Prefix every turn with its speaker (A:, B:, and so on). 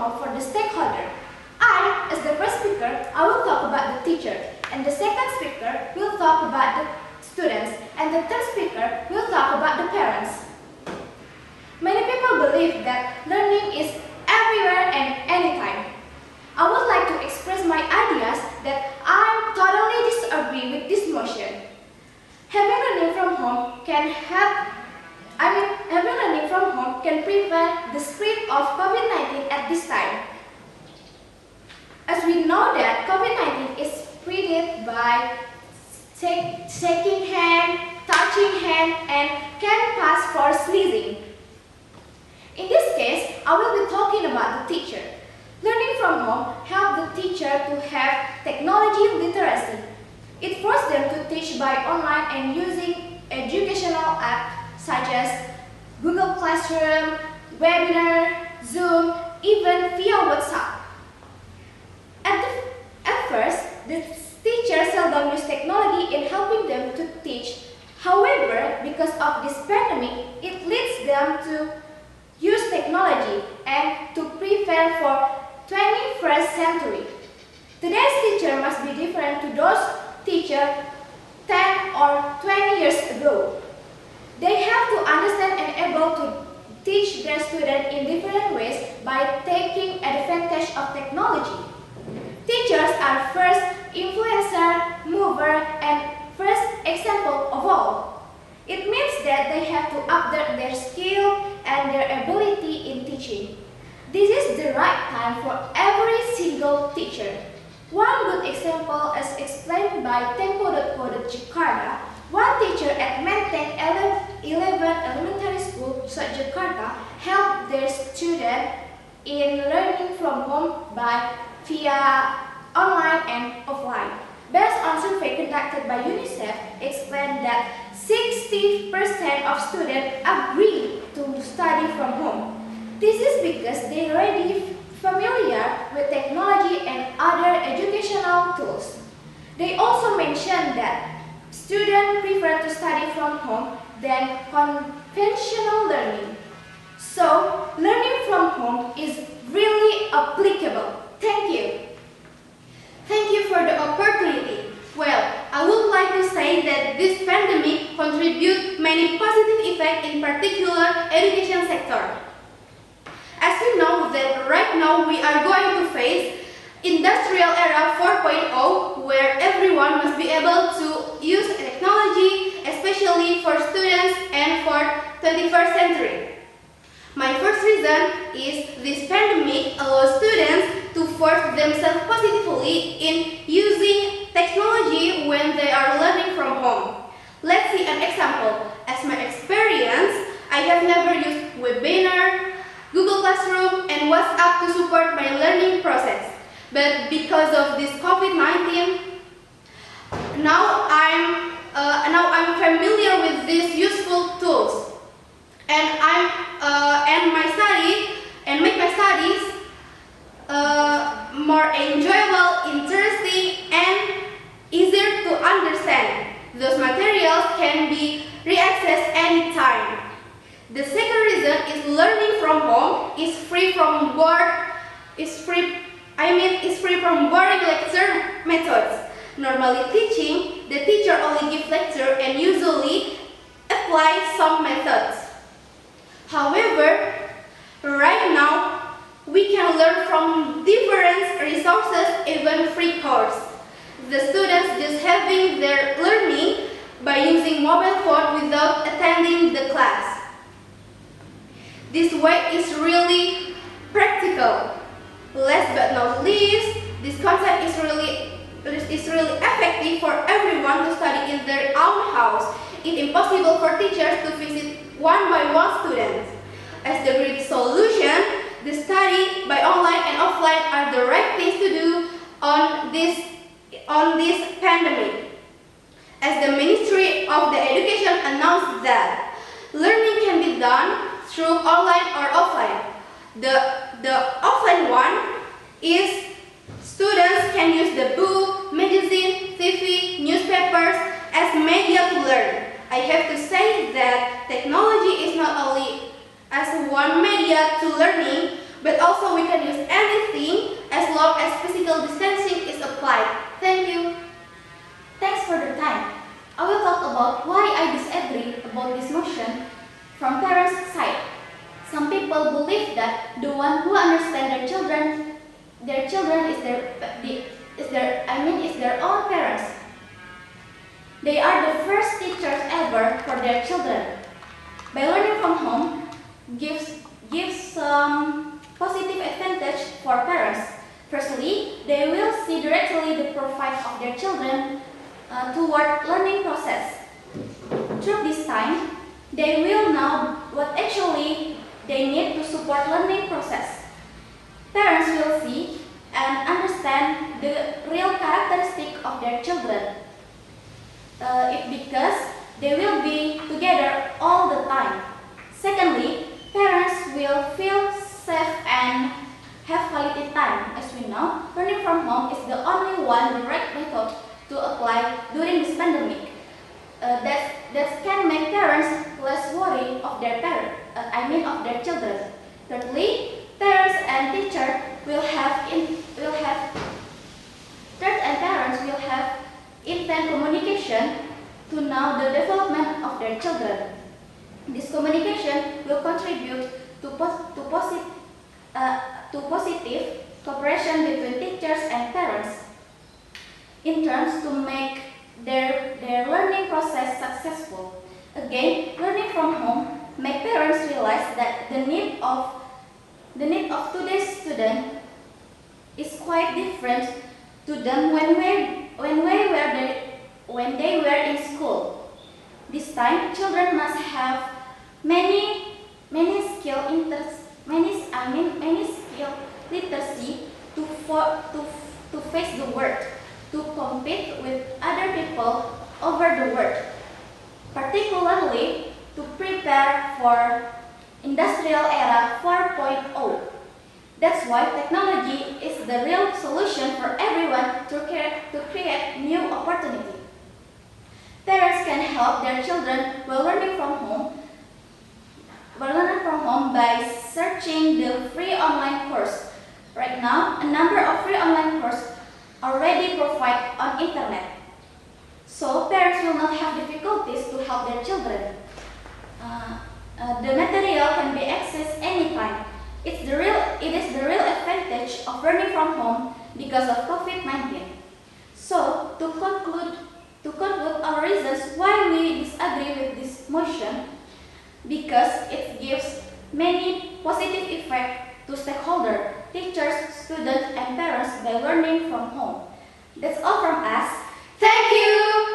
A: home for the stakeholder. I, as the first speaker, I will talk about the teacher, and the second speaker will talk about the students, and the third speaker will talk about the parents. Many people believe that learning is everywhere and anytime. I would like to express my ideas that I totally disagree with this motion. Having learning from home can prevent the spread of COVID-19 at this time. As we know that COVID-19 is spread by shaking hand, touching hand, and can pass for sneezing. In this case, I will be talking about the teacher. Learning from home helps the teacher to have technology literacy. It forces them to teach by online and using educational apps such as Google Classroom, Webinar, Zoom, even via WhatsApp. At first, the teachers seldom use technology in helping them to teach. However, because of this pandemic, it leads them to use technology and to prepare for 21st century. Today's teacher must be different to those teachers 10 or 20 years ago. They have to understand and able to teach their students in different ways by taking advantage of technology. Teachers are first influencer, mover, and first example of all. It means that they have to update their skill and their ability in teaching. This is the right time for every single teacher. One good example, as explained by Tempo.co Jakarta, one teacher at Menteng 11 Elementary School, Jakarta, helped their students in learning from home via online and offline. Based on survey conducted by UNICEF, explained that 60% of students agree to study from home. This is because they are already familiar with technology and other educational tools. They also mentioned that students prefer to study from home than conventional learning. So, learning from home is really applicable. Thank you.
B: Thank you for the opportunity. Well, I would like to say that this pandemic contributes many positive effects in particular education sector. As we know that right now we are going to face Industrial Era 4.0, where everyone must be able to use technology, especially for students and for 21st century. My first reason is this pandemic allows students to force themselves positively in using technology when they are learning from home. Let's see an example. As my experience, I have never used Webinar, Google Classroom, and WhatsApp to support my learning process. But because of this COVID-19, now I'm familiar with these useful tools, and make my studies more enjoyable, interesting, and easier to understand. Those materials can be reaccessed anytime. The second reason is learning from home is free from boring lecture methods. Normally teaching, the teacher only gives lecture and usually applies some methods. However, right now, we can learn from different resources, even free course. The students just having their learning by using mobile phone without attending the class. This way is really practical. Last but not least, this concept is really effective for everyone to study in their own house. It's impossible for teachers to visit one by one students. As the great solution, the study by online and offline are the right things to do on this pandemic. As the Ministry of the Education announced that learning can be done through online or offline. The offline one is students can use the book, magazine, TV, newspapers as media to learn. I have to say that technology is not only as one media to learning, but also we can use anything as long as physical distancing is applied. Thank you.
A: Thanks for the time. I will talk about why I disagree about this motion from parents' side. Some people believe that the one who understand their children is their own parents. They are the first teachers ever for their children. By learning from home gives some positive advantage for parents. Firstly, they will see directly the profile of their children toward learning process. Through this time, they will know what actually they need to support learning process. Parents will see and understand the real characteristic of their children. Because they will be together all the time. Secondly, parents will feel safe and have quality time. As we know, learning from home is the only one, the right method to apply during this pandemic. That can make parents less worried of their of their children. Thirdly, parents and teachers will have intense communication to know the development of their children. This communication will contribute to positive cooperation between teachers and parents in terms to make their learning process successful. Again, learning from home make parents realize that the need of today's student is quite different to them when they were in school. This time, children must have many skill literacy to face the world, to compete with other people over the world, particularly to prepare for industrial era 4.0. That's why technology is the real solution for everyone to create new opportunity. Parents can help their children while learning from home by searching the free online course. Right now, a number of free online courses already provide on internet. So parents will not have difficulties to help their children. The material can be accessed anytime. It is the real advantage of learning from home because of COVID-19. So, to conclude our reasons why we disagree with this motion, because it gives many positive effects to stakeholders, teachers, students, and parents by learning from home. That's all from us.
B: Thank you!